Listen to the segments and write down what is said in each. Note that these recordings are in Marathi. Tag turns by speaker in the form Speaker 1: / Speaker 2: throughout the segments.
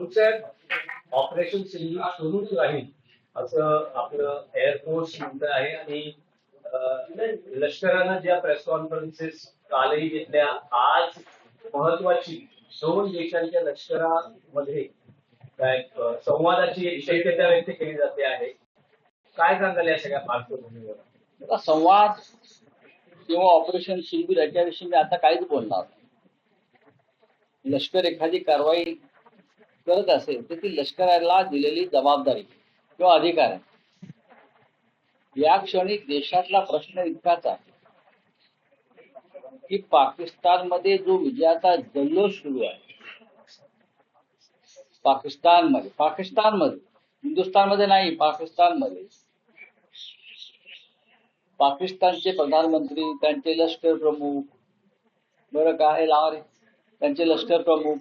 Speaker 1: भविष्यात ऑपरेशन सिंधू सुरूच राहील असं आपलं एअरफोर्स म्हणत आहे आणि लष्करानं ज्या प्रेस कॉन्फरन्सेस कालही घेतल्या, आज महत्वाची दोन देशांच्या लष्करामध्ये काय संवादाची शक्यता व्यक्त केली जाते आहे. काय सांगाल या सगळ्या पार्श्वभूमीवर?
Speaker 2: संवाद किंवा ऑपरेशन सिंधू याच्याविषयी मी आता काहीच बोलणार नाही. लष्कर एखादी कारवाई करत असेल तर ती लष्कराला दिलेली जबाबदारी किंवा अधिकार आहे. या क्षणी देशातला प्रश्न इतकाच आहे की पाकिस्तानमध्ये जो विजयाचा जल्लोष सुरू आहे, पाकिस्तानमध्ये हिंदुस्थानमध्ये नाही, पाकिस्तानमध्ये पाकिस्तानचे प्रधानमंत्री, त्यांचे लष्कर प्रमुख, बरं काय लावा त्यांचे लष्कर प्रमुख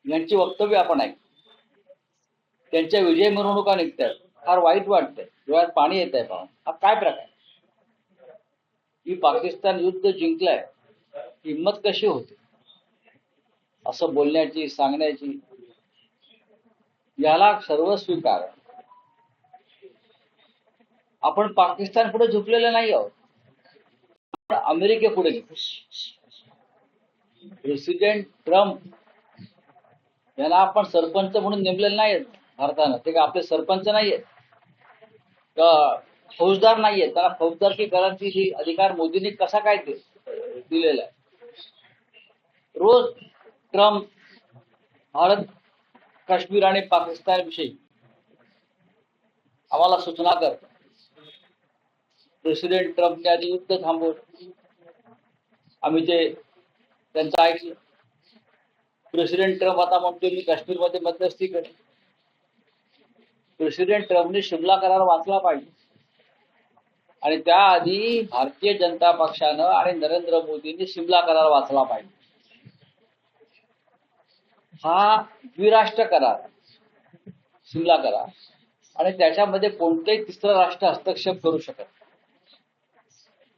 Speaker 2: यांची वक्तव्य आपण ऐक, त्यांच्या विजय मिरवणुका निघतात, फार वाईट वाटतंय, डोळ्यात पाणी येत आहे. पाहून हा काय प्रकार? ही पाकिस्तान युद्ध जिंकलाय, हिंमत कशी होते असं बोलण्याची, सांगण्याची? याला सर्व स्वीकार. आपण पाकिस्तान पुढे झुकलेलं नाही आहोत, आपण अमेरिकेपुढे घेतो. प्रेसिडेंट ट्रम्प यांना आपण सरपंच म्हणून नेमलेले नाहीत भारतानं. ते का आपले सरपंच नाहीयेत, फौजदार नाहीयेत. त्यांना फौजदारकी करायची अधिकार मोदींनी कसा काय दिलेला आहे? रोज ट्रम्प भारत, काश्मीर आणि पाकिस्तान विषयी आम्हाला सूचना करतात. प्रेसिडेंट ट्रम्पने आधी युद्ध थांबवलं, आम्ही ते त्यांचं ऐकलं. प्रेसिडेंट ट्रम्प आता म्हणतोय मी काश्मीरमध्ये मध्यस्थी करेन. प्रेसिडेंट ट्रम्पने शिमला करार वाचला पाहिजे आणि त्याआधी भारतीय जनता पक्षानं आणि नरेंद्र मोदींनी शिमला करार वाचला पाहिजे. हा द्विराष्ट्र करार, शिमला करार, आणि त्याच्यामध्ये कोणतेही तिसरं राष्ट्र हस्तक्षेप करू शकत नाही.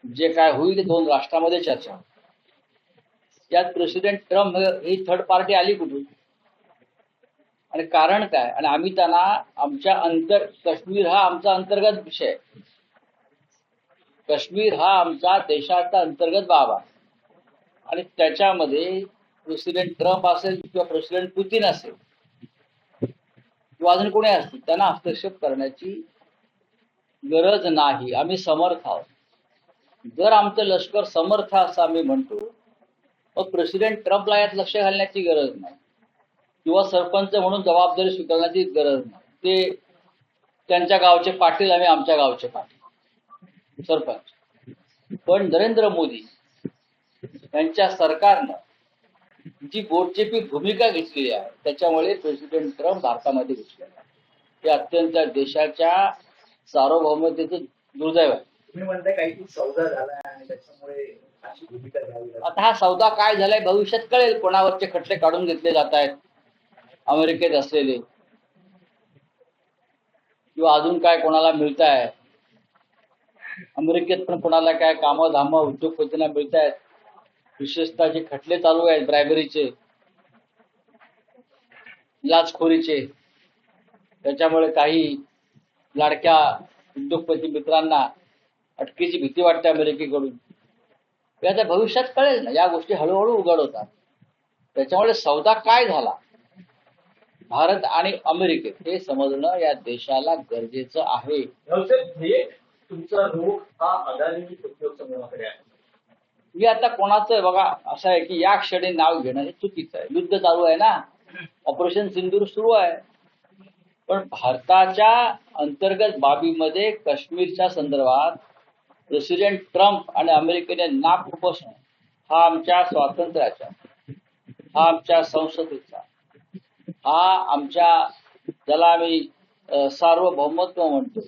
Speaker 2: जे काय होईल दोन राष्ट्रांमध्ये चर्चा. यात प्रेसिडेंट ट्रम्प ही थर्ड पार्टी आली कुठून आणि कारण काय? आणि आम्ही त्यांना आमच्या काश्मीर हा आमचा अंतर्गत विषय, काश्मीर हा आमचा देशाचा अंतर्गत बाब आहे आणि त्याच्यामध्ये प्रेसिडेंट ट्रम्प असेल किंवा प्रेसिडेंट पुतीन असेल किंवा अजून कोणी असतील, त्यांना हस्तक्षेप करण्याची गरज नाही. आम्ही समर्थ आहोत. जर आमचं लष्कर समर्थ असं आम्ही म्हणतो, मग प्रेसिडेंट ट्रम्पला यात लक्ष घालण्याची गरज नाही किंवा सरपंच म्हणून जबाबदारी स्वीकारण्याची गरज नाही. ते त्यांच्या गावचे पाटील, आम्ही आमच्या गावचे पाटील, सरपंच. पण नरेंद्र मोदी यांच्या सरकारनं जी गोडचेपी भूमिका घेतलेली आहे त्याच्यामुळे प्रेसिडेंट ट्रम्प भारतामध्ये घुसलेला आहे. हे अत्यंत देशाच्या सार्वभौमतेचं दुर्दैव आहे.
Speaker 1: तुम्ही म्हणताय काही सौदा झाला आणि त्याच्यामुळे अशी भूमिका घ्यावी.
Speaker 2: आता हा सौदा काय झालाय भविष्यात कळेल. कोणावरचे खटले काढून घेतले जात आहेत, अमेरिकेत असलेले किंवा अजून काय कोणाला मिळत आहे. अमेरिकेत पण कोणाला काय कामं धामं उद्योगपतींना मिळत आहेत. विशेषतः जे खटले चालू आहेत ब्रायबरीचे, लाचखोरीचे, त्याच्यामुळे काही लाडक्या उद्योगपती मित्रांना अटकेची भीती वाटते अमेरिकेकडून. याच्या भविष्यात कळेल ना, या गोष्टी हळूहळू उघड होतात. त्याच्यामुळे सौदा काय झाला भारत आणि अमेरिकेत हे समजणं या देशाला गरजेचं आहे.
Speaker 1: तुमचा रोख हा अदानी उद्योग समूहाकडे आहे.
Speaker 2: मी आता कोणाचं बघा असं आहे की या क्षणी नाव घेणं हे चुकीचं आहे. युद्ध चालू आहे ना, ऑपरेशन सिंधूर सुरू आहे. पण भारताच्या अंतर्गत बाबीमध्ये काश्मीरच्या संदर्भात प्रेसिडेंट ट्रम्प आणि अमेरिकेने नाक खुपसणं हा आमच्या स्वातंत्र्याचा, हा आमच्या संसदेचा, हा आमच्या ज्याला आम्ही सार्वभौमत्व म्हणतो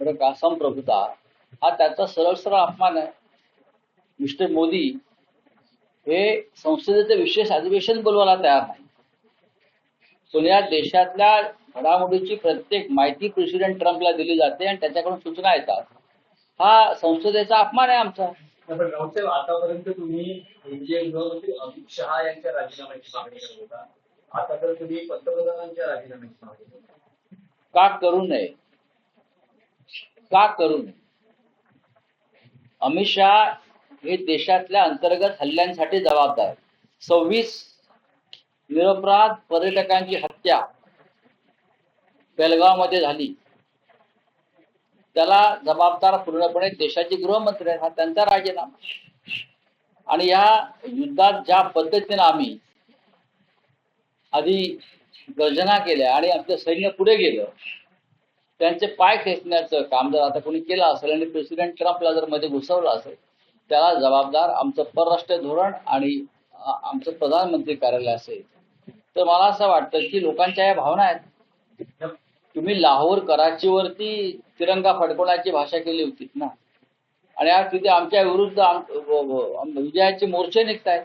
Speaker 2: बरं का, संप्रभुता, हा त्याचा सरळ सरळ अपमान आहे. मिस्टर मोदी हे संसदेचं विशेष अधिवेशन बोलवायला तयार नाही. या देशातल्या घडामोडीची प्रत्येक माहिती प्रेसिडेंट ट्रम्पला दिली जाते आणि त्याच्याकडून सूचना येतात. हा संसदेचा अपमान आहे आमचा.
Speaker 1: पण राऊतसाहेब, आतापर्यंत तुम्ही केंद्रीय गृहमंत्री अमित शहा यांच्या राजीनाम्याची मागणी करत होता, आता तर तुम्ही पंतप्रधानांच्या राजीनाम्याची मागणी करता.
Speaker 2: का करू नये? का करू नये? अमित शहा हे देशातल्या अंतर्गत हल्ल्यांसाठी जबाबदार. 26 निरपराध पर्यटकांची हत्या बेलगावमध्ये झाली, त्याला जबाबदार पूर्णपणे देशाचे गृहमंत्री आहेत. हा त्यांचा राजीनामा. आणि या युद्धात ज्या पद्धतीने आम्ही आधी गर्जना केल्या आणि आमचं सैन्य पुढे गेलं, त्यांचे पाय खेचण्याचं काम जर आता कोणी केलं असेल आणि प्रेसिडेंट ट्रम्पला जर मध्ये घुसवलं असेल, त्याला जबाबदार आमचं परराष्ट्र धोरण आणि आमचं प्रधानमंत्री कार्यालय असेल. तर मला असं वाटतं की लोकांच्या या भावना आहेत. तुम्ही लाहोर कराचीवरती तिरंगा फडकवण्याची भाषा केली होती ना, आणि आज तिथे आमच्या विरुद्ध विजयाचे मोर्चे निघतायत.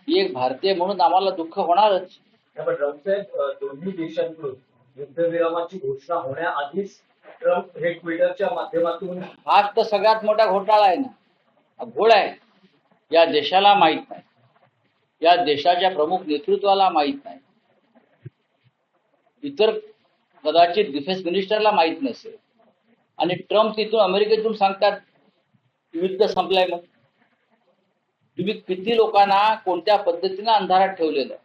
Speaker 2: एक भारतीय म्हणून आम्हाला दुःख होणारच.
Speaker 1: पण राऊतसाहेब, दोन्ही देशांकडून युद्धविरामाची घोषणा होण्याआधीच ट्रम्प हे ट्विटरच्या माध्यमातून,
Speaker 2: हाच तर सगळ्यात मोठा घोटाळा आहे ना, घोळ आहे. या देशाला माहित नाही, या देशाच्या प्रमुख नेतृत्वाला माहित नाही, इतर कदाचित डिफेन्स मिनिस्टरला माहित नसेल, आणि ट्रम्प तिथून अमेरिकेतून सांगतात युद्ध संपलंय. मग तुम्ही किती लोकांना कोणत्या पद्धतीने अंधारात ठेवलेलं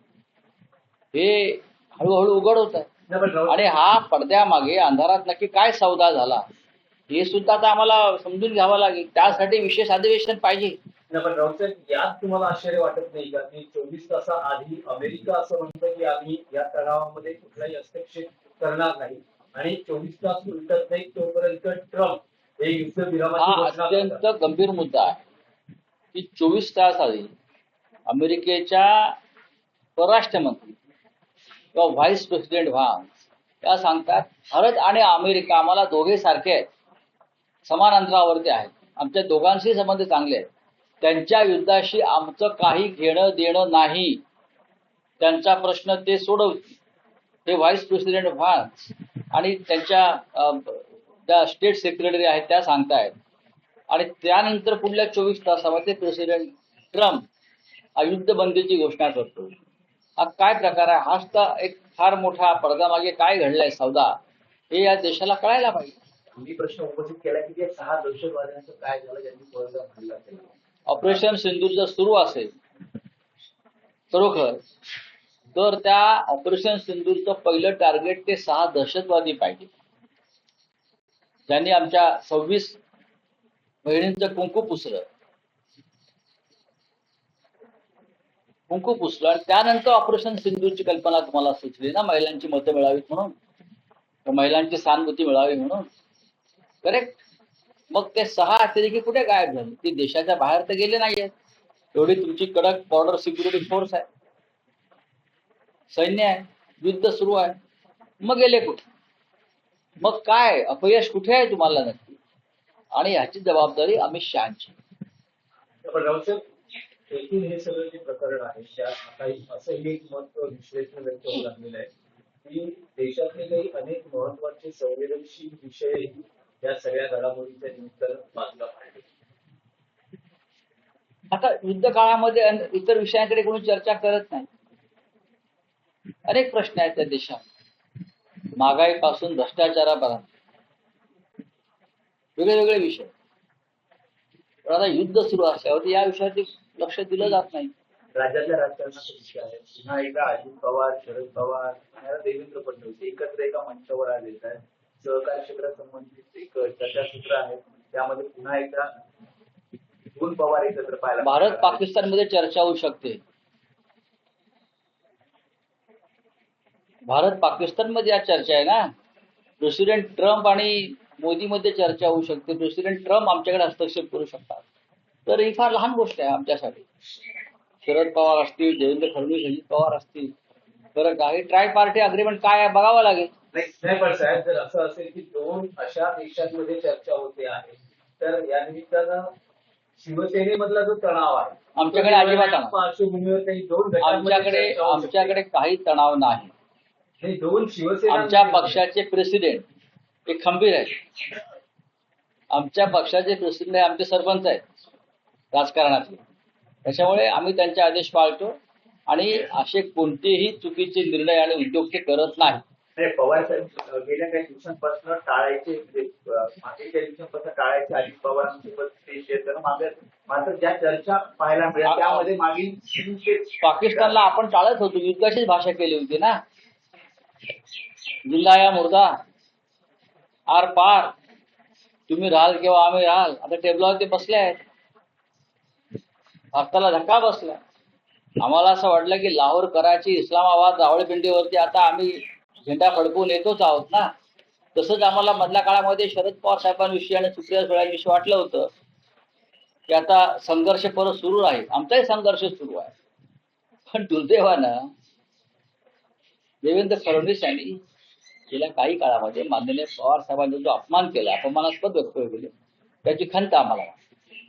Speaker 2: हे हळूहळू उघड होत आहे. आणि हा पडद्यामागे अंधारात नक्की काय सौदा झाला हे सुद्धा आता आम्हाला समजून घ्यावं लागेल. त्यासाठी विशेष अधिवेशन पाहिजे.
Speaker 1: पण राऊतसाहेब, यात तुम्हाला आश्चर्य वाटत नाही का की 24 तासाआधी अमेरिका असं म्हणतं की आम्ही या तणावामध्ये कुठलाही हस्तक्षेप करणार नाही, आणि 24 तास उलटत नाही तोपर्यंत ट्रम्प हे युद्धविरामाची
Speaker 2: हा
Speaker 1: घोषणा
Speaker 2: अत्यंत
Speaker 1: करतात.
Speaker 2: गंभीर मुद्दा आहे की 24 तास आधी अमेरिकेच्या परराष्ट्रमंत्री किंवा व्हाईस प्रेसिडेंट व्हान्स त्या सांगतात भारत आणि अमेरिका आम्हाला दोघे सारखे आहेत, समान अंतरावरती आहेत, आमच्या दोघांशी संबंध चांगले आहेत, त्यांच्या युद्धाशी आमचं काही घेणं देणं नाही, त्यांचा प्रश्न ते सोडवतील. हे व्हाईस प्रेसिडेंट व्हान्स आणि त्यांच्या ज्या स्टेट सेक्रेटरी आहेत त्या सांगतायत. आणि त्यानंतर पुढल्या 24 तासामध्ये प्रेसिडेंट ट्रम्प युद्धबंदीची घोषणा करतो. हा काय प्रकार आहे? हाच तर एक फार मोठा पडद्यामागे काय घडलाय सौदा हे या देशाला कळायला पाहिजे.
Speaker 1: मी प्रश्न उपस्थित केला की त्या 6 दहशतवाद्यांचं काय झालं ज्यांनी पळसा हल्ला केला.
Speaker 2: ऑपरेशन सिंदूर जर सुरू असेल खरोखर, तर त्या ऑपरेशन सिंदूरचं पहिलं टार्गेट ते 6 दहशतवादी पाहिजे ज्यांनी आमच्या 26 बहिणींचं कुंकू पुसलं. आणि त्यानंतर ऑपरेशन सिंदूरची कल्पना तुम्हाला सुचली ना, महिलांची मतं मिळावीत म्हणून, महिलांची सहानुभूती मिळावी म्हणून. करेक्ट. मग ते 6 अतिरेकी कुठे गायब झाले? ते देशाच्या बाहेर तर गेले नाहीयेत. एवढी तुमची कडक बॉर्डर सिक्युरिटी फोर्स आहे, सैन्य आहे, युद्ध सुरू आहे, मग गेले कुठे? मग काय अपयश कुठे आहे तुम्हाला नक्की? आणि ह्याची जबाबदारी अमित शहाची.
Speaker 1: एकूण हे सगळं जे प्रकरण आहे त्यात काही असंही एक मत विश्लेषण व्यक्त होऊ लागलेलं आहे की देशातले काही अनेक महत्वाचे संवेदनशील विषय या सगळ्या घडामोडीच्या निमित्तानं बाजूला पाडले.
Speaker 2: आता युद्ध काळामध्ये इतर विषयांकडे कोणी चर्चा करत नाही. अनेक प्रश्न आहेत त्या देशात, महागाईपासून भ्रष्टाचारापर्यंत वेगळे वेगळे विषय. पण आता युद्ध सुरू असल्यावर या विषयावरती लक्ष दिलं जात नाही.
Speaker 1: राज्यातल्या राजकारणाचा विषय आहे. पुन्हा एकदा अजित पवार, शरद पवार आणि देवेंद्र फडणवीस एकत्र एका मंचावर आलेत आहेत. सहकार क्षेत्रासंबंधित एक चर्चासत्र आहे, त्यामध्ये पुन्हा एकदा 2 पवार एकत्र पाहायला.
Speaker 2: भारत पाकिस्तानमध्ये चर्चा होऊ शकते. भारत पाकिस्तानमध्ये या चर्चा आहे ना. प्रेसिडेंट ट्रम्प आणि मोदीमध्ये चर्चा होऊ शकते. प्रेसिडेंट ट्रम्प आमच्याकडे हस्तक्षेप करू शकतात. तर ही फार लहान गोष्ट आहे आमच्यासाठी. शरद पवार असतील, देवेंद्र फडणवीस, अजित पवार असतील, बरं काही ट्राय पार्टी अग्रीमेंट काय आहे बघावं लागेल.
Speaker 1: नाही पण साहेब, जर असं असेल की 2 अशा देशांमध्ये चर्चा होते आहे, तर या निमित्तानं शिवसेनेमधला जो तणाव आहे
Speaker 2: आमच्याकडे अजिबात
Speaker 1: पार्श्वभूमीवर काही 2
Speaker 2: आमच्याकडे काही तणाव नाही.
Speaker 1: 2 शिवसेना
Speaker 2: आमच्या पक्षाचे प्रेसिडेंट हे खंबीर आहेत. आमच्या पक्षाचे प्रेसिडेंट आमचे सरपंच आहेत. राजकारणातले. त्याच्यामुळे आम्ही त्यांचे आदेश पाळतो आणि असे कोणतेही चुकीचे निर्णय आणि उद्योग ते करत नाही.
Speaker 1: पवार साहेब गेल्या काही दिवसांपासून टाळायचे मागे काही दिवसांपासून टाळायचे अजित पवारांसोबत ते शेअर मात्र ज्या चर्चा पाहायला मिळाल्या त्यामध्ये मागील
Speaker 2: पाकिस्तानला आपण टाळत होतो, युद्धाचीच भाषा केली होती ना. जिल्हा या मुर्दा आर पार, तुम्ही राहाल किंवा आम्ही राहाल. आता टेबलावरती बसले आहेत, भारताला धक्का बसला. आम्हाला असं वाटलं की लाहोर, कराची, इस्लामाबाद, रावळपिंडीवरती आता आम्ही झेंडा फडकवून येतोच आहोत ना. तसंच आम्हाला मधल्या काळामध्ये शरद पवार साहेबांविषयी आणि सुप्रिया सुळेंविषयी वाटलं होतं की आता संघर्ष परत सुरू राहील. आमचाही संघर्ष सुरू आहे. पण दुर्दैवानं देवेंद्र फडणवीस यांनी गेल्या काही काळामध्ये माननीय पवार साहेबांचा जो अपमान केला, अपमानास्पद वक्तव्य केले, त्याची खंत आम्हाला वाटते.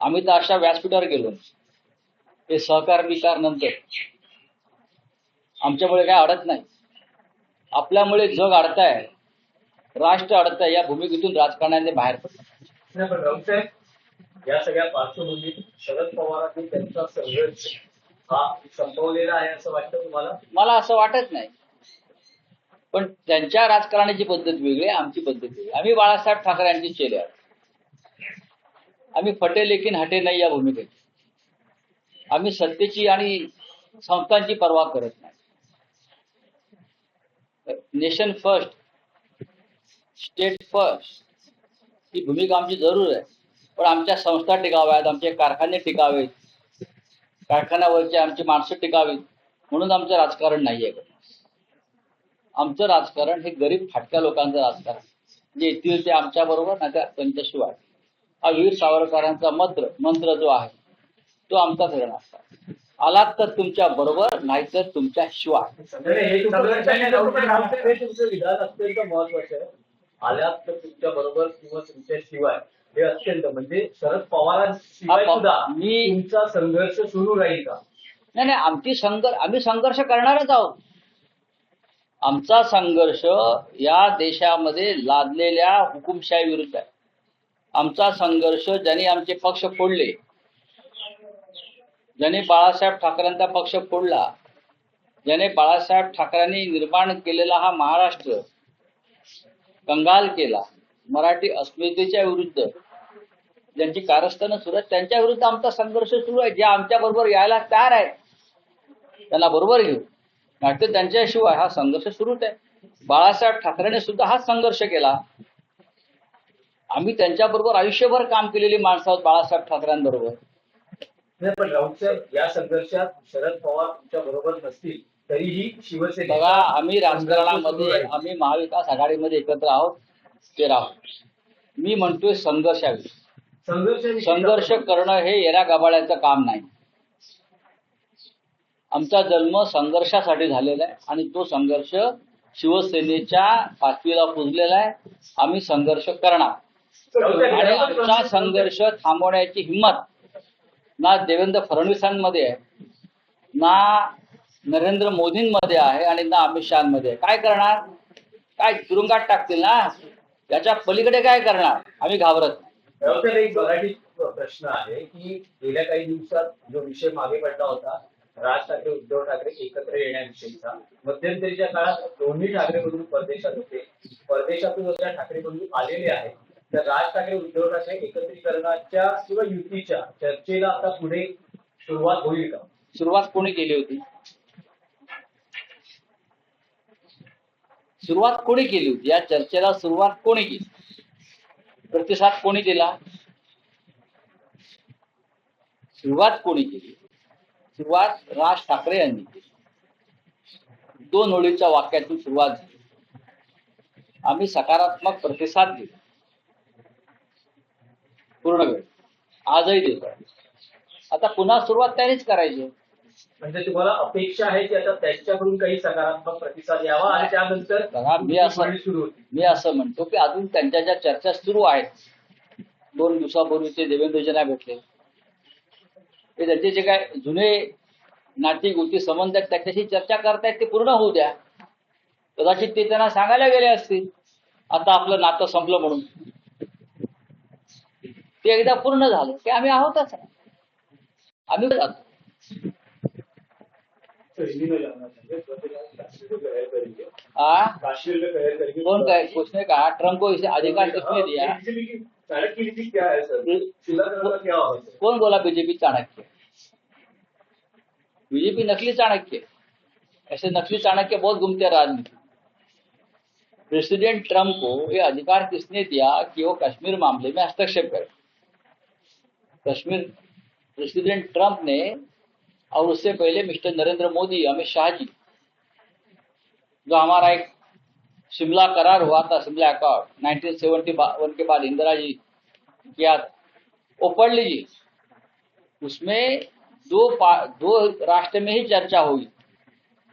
Speaker 2: आम्ही तर अशा व्यासपीठावर गेलो, ते सहकार विकार नंतर आमच्यामुळे काय अडत नाही. आपल्यामुळे जग अडताय, राष्ट्र अडताय, या भूमिकेतून राजकारणाने बाहेर पडलं.
Speaker 1: पण राऊतसाहेब, या सगळ्या पार्श्वभूमीत शरद पवारांनी त्यांचा संघर्ष हा संपवलेला आहे असं वाटतं तुम्हाला?
Speaker 2: मला असं वाटत नाही. पण त्यांच्या राजकारणाची पद्धत वेगळी, आमची पद्धत वेगळी. आम्ही बाळासाहेब ठाकरे यांची चेले आहोत. आम्ही फटे लेकिन हटे नाही या भूमिकेत. आम्ही सत्तेची आणि संस्थांची पर्वा करत नाही. नेशन फर्स्ट, स्टेट फर्स्ट ही भूमिका आमची जरूर आहे. पण आमच्या संस्था टिकाव्यात, आमचे कारखाने टिकावेत, कारखान्यावरची आमची माणसं टिकावीत, म्हणून आमचं राजकारण नाही आहे. आमचं राजकारण हे गरीब फाटक्या लोकांचं राजकारण, जे येतील ते आमच्या बरोबर, नाही तर त्यांच्याशिवाय. हा वीर सावरकरांचा मंत्र जो आहे तो आमचा धरण असतात. आलात तर तुमच्या बरोबर, नाहीतर तुमच्या शिवाय.
Speaker 1: हे तुमचं विधान अत्यंत महत्वाचं आहे. आल्यात तर तुमच्या बरोबर किंवा तुमच्या शिवाय, हे अत्यंत, म्हणजे शरद पवारांशिवाय सुद्धा तुमचा संघर्ष सुरू राहील का?
Speaker 2: नाही, आम्ही संघर्ष करणारच आहोत. आमचा संघर्ष या देशामध्ये लादलेल्या हुकुमशाही विरुद्ध आहे. आमचा संघर्ष ज्यांनी आमचे पक्ष फोडले, ज्याने बाळासाहेब ठाकरेंचा पक्ष फोडला, ज्याने बाळासाहेब ठाकरेंनी निर्माण केलेला हा महाराष्ट्र कंगाल केला, मराठी अस्मितेच्या विरुद्ध ज्यांची कारस्थानं सुरू आहेत, त्यांच्या विरुद्ध आमचा संघर्ष सुरू आहे. जे आमच्या बरोबर यायला तयार आहेत त्यांना बरोबर घेऊ, नाहीतर त्यांच्याशिवाय हा संघर्ष सुरूच आहे. बाळासाहेब ठाकरेंनी सुद्धा हाच संघर्ष केला. आम्ही त्यांच्याबरोबर आयुष्यभर काम केलेली माणसं आहोत बाळासाहेब ठाकरेंबरोबर.
Speaker 1: पण राऊतसाहेब, या संघर्षात शरद पवार तुमच्या बरोबर नसतील तरीही शिवसेना,
Speaker 2: बघा, आम्ही राजकारणामध्ये, आम्ही महाविकास आघाडीमध्ये एकत्र आहोत, ते राहू. मी म्हणतोय संघर्ष करणं हे येऱ्या गबाळ्याचं काम नाही. आमचा जन्म संघर्षासाठी झालेला आहे आणि तो संघर्ष शिवसेनेच्या पाचवीला पुजलेला आहे. आम्ही संघर्ष करणार आणि आमचा संघर्ष थांबवण्याची हिंमत ना देवेंद्र फडणवीसांमध्ये आहे, ना नरेंद्र मोदींमध्ये आहे आणि ना अमित शहामध्ये आहे. काय करणार? काय तुरुंगात टाकतील ना, याच्या पलीकडे काय करणार? आम्ही घाबरत नाही.
Speaker 1: एक मराठी प्रश्न आहे की गेल्या काही दिवसात जो विषय मागे पडला होता, राज ठाकरे उद्धव ठाकरे एकत्र येण्याविषयीचा, मध्यंतरीच्या काळात दोन्ही ठाकरे बंधू परदेशात होते. परदेशातून ज्या ठाकरे बंधू आलेले आहेत, तर राज ठाकरे उद्धव ठाकरे एकत्रीकरणाच्या किंवा युतीच्या चर्चेला आता पुढे सुरुवात होईल का?
Speaker 2: सुरुवात कोणी केली होती? सुरुवात कोणी केली होती या चर्चेला? सुरुवात कोणी केली? प्रतिसाद कोणी दिला? सुरुवात कोणी केली? सुरुवात राज ठाकरे यांनी केली. 2 ओळीच्या वाक्यातून सुरुवात झाली. आम्ही सकारात्मक प्रतिसाद दिला, पूर्ण वेळ आजही देतो. आता पुन्हा सुरुवात त्यांनीच करायची.
Speaker 1: म्हणजे तुम्हाला अपेक्षा आहे की आता त्यांच्याकडून काही सकारात्मक प्रतिसाद यावा आणि त्यानंतर
Speaker 2: मी असं म्हणतो की अजून त्यांच्या ज्या चर्चा सुरू आहेत, 2 दिवसापूर्वी ते देवेंद्रजींना भेटले, ते त्यांचे जे काय जुने नाती गोष्टी संबंध आहेत त्याच्याशी चर्चा करतायत, ते पूर्ण होऊ द्या. कदाचित ते त्यांना सांगायला गेले असतील आता आपलं नातं संपलं म्हणून. ते एकदा पूर्ण झालं की आम्ही आहोतच ना, आम्ही जातो.
Speaker 1: काश्मीर में पहल करेंगे
Speaker 2: कौन कहे, उसने कहा ट्रम्प को इसे अधिकार किसने दिया?
Speaker 1: चाणक्य नीति क्या है सर? क्या होगा?
Speaker 2: कौन बोला बीजेपी चाणक्य? बीजेपी नकली चाणक्य। ऐसे नकली चाणक्य बहुत घूमते हैं राजनीति। प्रेसिडेंट ट्रम्प को यह अधिकार किसने दिया कि वो कश्मीर मामले में हस्तक्षेप करे? कश्मीर प्रेसिडेंट ट्रम्प ने, और उससे पहले मिस्टर नरेंद्र मोदी, अमित शाह जी, जो हमारा एक शिमला करार हुआ था, शिमला अकॉर्ड 1971 के बाद इंदिरा जी किया था, वो पढ़ लीजिए। उसमें दो राष्ट्र में ही चर्चा हुई,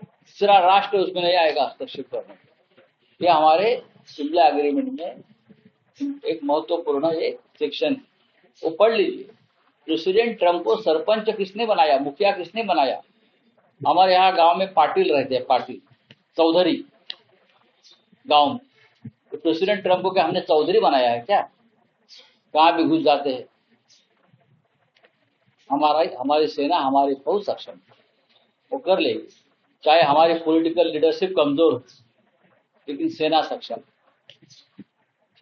Speaker 2: तीसरा राष्ट्र उसमें नहीं आएगा हस्तक्षेप करने। यह हमारे शिमला एग्रीमेंट में एक महत्वपूर्ण एक सेक्शन, वो पढ़ लीजिए। प्रेसिडेंट ट्रम्प को सरपंच किसने बनाया, मुखिया किसने बनाया? हमारे यहाँ गांव में पाटिल रहते हैं, पाटिल चौधरी गांव में। तो प्रेसिडेंट ट्रम्प को क्या हमने चौधरी बनाया है क्या? कहाँ भी घुस जाते हैं। हमारी सेना, हमारी फौज सक्षम, वो कर लेगी, चाहे हमारी पॉलिटिकल लीडरशिप कमजोर हो, लेकिन सेना सक्षम।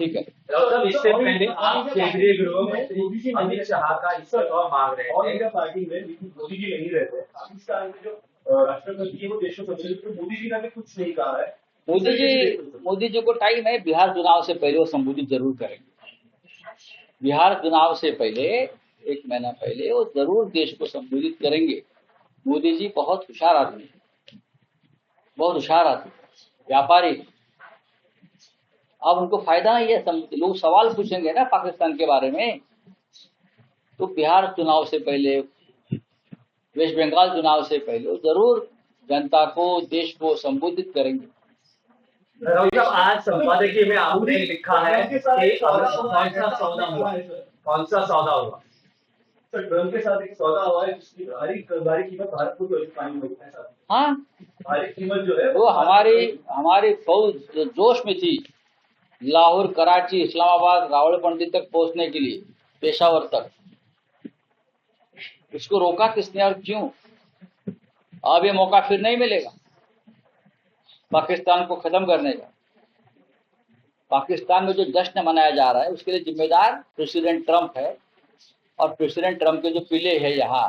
Speaker 2: ठीक है।
Speaker 1: इससे पहले आप केंद्रीय गृह मंत्री अमित शाह का इस्तीफा मांग रहे थे। और इंडिया पार्टी में मोदी जी नहीं रहते, पाकिस्तान में जो राष्ट्रपति है वो देश को संबोधित, मोदी जी ने कुछ नहीं कहा है।
Speaker 2: मोदी जी को टाइम है, बिहार चुनाव से पहले वो संबोधित जरूर करेंगे। बिहार चुनाव से पहले 1 महीना पहले वो जरूर देश को संबोधित करेंगे। मोदी जी बहुत होशियार आदमी, बहुत होशियार आदमी, व्यापारी। अब उनको फायदा नहीं है, लोग सवाल पूछेंगे ना पाकिस्तान के बारे में, तो बिहार चुनाव से पहले, वेस्ट बंगाल चुनाव से पहले जरूर जनता को, देश को संबोधित करेंगे।
Speaker 1: आज संपादकीय में आपने लिखा है कि कौन सा सौदा हुआ, कौन सा सौदा हुआ? सर, ट्रम्प के साथ एक सौदा हुआ है जिसकी भारी कीमत भारत को पानी हुई है सर।
Speaker 2: हाँ,
Speaker 1: भारी कीमत जो है
Speaker 2: वो हमारी फौज जो जोश में थी, लाहौर, कराची, इस्लामाबाद, रावलपिंडी तक पहुंचने के लिए, पेशावर तक, उसको रोका किसने और क्यों? अब ये मौका फिर नहीं मिलेगा पाकिस्तान को खत्म करने का। पाकिस्तान में जो जश्न मनाया जा रहा है उसके लिए जिम्मेदार प्रेसिडेंट ट्रम्प है, और प्रेसिडेंट ट्रम्प के जो पिल्ले है, यहाँ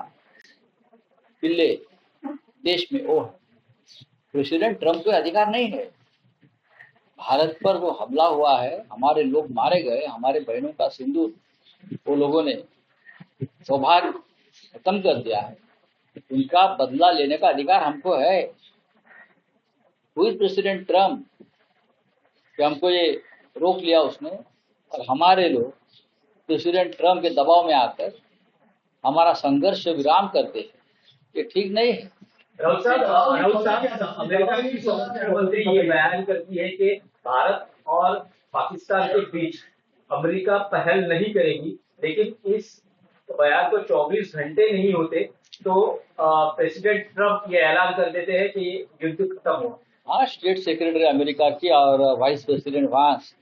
Speaker 2: पिल्ले देश में, वो प्रेसिडेंट ट्रम्प को अधिकार नहीं है। भारत पर जो हमला हुआ है, हमारे लोग मारे गए, हमारे बहनों का सिंदूर वो लोगों ने सौभाग्य खत्म कर दिया है, उनका बदला लेने का अधिकार हमको है। प्रेसिडेंट ट्रम्प कि हमको ये रोक लिया उसने, और हमारे लोग प्रेसिडेंट ट्रम्प के दबाव में आकर हमारा संघर्ष विराम करते हैं, ये ठीक नहीं है।
Speaker 1: राहुल साहब, अमेरिका की स्वराष्ट्र मंत्री ये बयान करती है कि भारत और पाकिस्तान के बीच अमेरिका पहल नहीं करेगी, लेकिन इस बयान को 24 घंटे नहीं होते तो प्रेसिडेंट ट्रम्प ये ऐलान कर देते हैं कि युद्ध खत्म हुआ।
Speaker 2: हाँ, स्टेट सेक्रेटरी अमेरिका की और वाइस प्रेसिडेंट वांस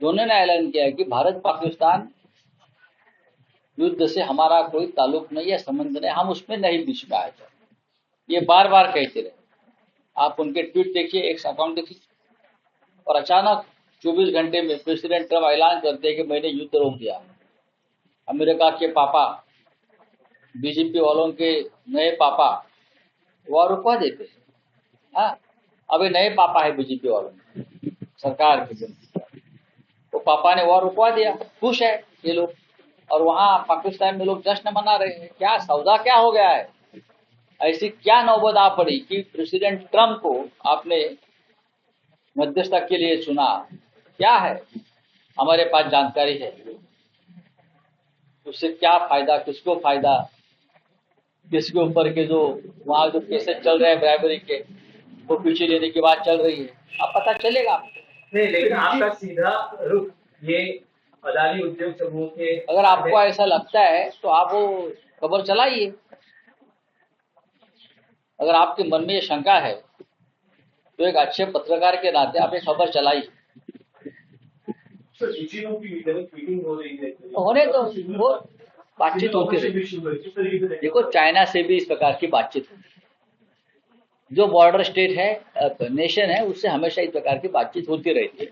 Speaker 2: दोनों ने ऐलान किया है कि भारत पाकिस्तान युद्ध से हमारा कोई ताल्लुक नहीं है, संबंध नहीं, हम उसमें नहीं बीच में आए। ये बार बार कहते रहे। आप उनके ट्वीट देखिए, एक अकाउंट देखिए, और अचानक 24 घंटे में प्रेसिडेंट ट्रम्प ऐलान करते हैं कि मैंने युद्ध रोक दिया। अमेरिका के पापा, बीजेपी वालों के नए पापा वो रुकवा देते हैं। हाँ, अभी नए पापा है बीजेपी वालों में, सरकार के, तो पापा ने वॉर रुकवा दिया, खुश है ये लोग, और वहाँ पाकिस्तान में लोग जश्न मना रहे हैं। क्या सौदा क्या हो गया है? ऐसी क्या नौबत आ पड़ी कि प्रेसिडेंट ट्रम्प को आपने मध्यस्थता के लिए चुना? क्या है? हमारे पास जानकारी है, उससे क्या फायदा, किसको फायदा, किसके ऊपर के जो वहाँ जो केसेस चल रहे हैं ब्राइबरी के, वो पीछे लेने की बात चल रही है, अब पता चलेगा आपको।
Speaker 1: नहीं, लेकिन आपका सीधा रुख ये अदानी उद्योग समूह के,
Speaker 2: अगर आपको ऐसा लगता है तो आप वो खबर चलाइए। अगर आपके मन में ये शंका है तो एक अच्छे पत्रकार के नाते आप ये खबर चलाइए।
Speaker 1: सर इसी की मीटिंग हो रही है
Speaker 2: होने तो वो बातचीत होती रही। देखो चाइना से भी इस प्रकार की बातचीत होती है, जो बॉर्डर स्टेट है नेशन है उससे हमेशा इस प्रकार की बातचीत होती रहती है।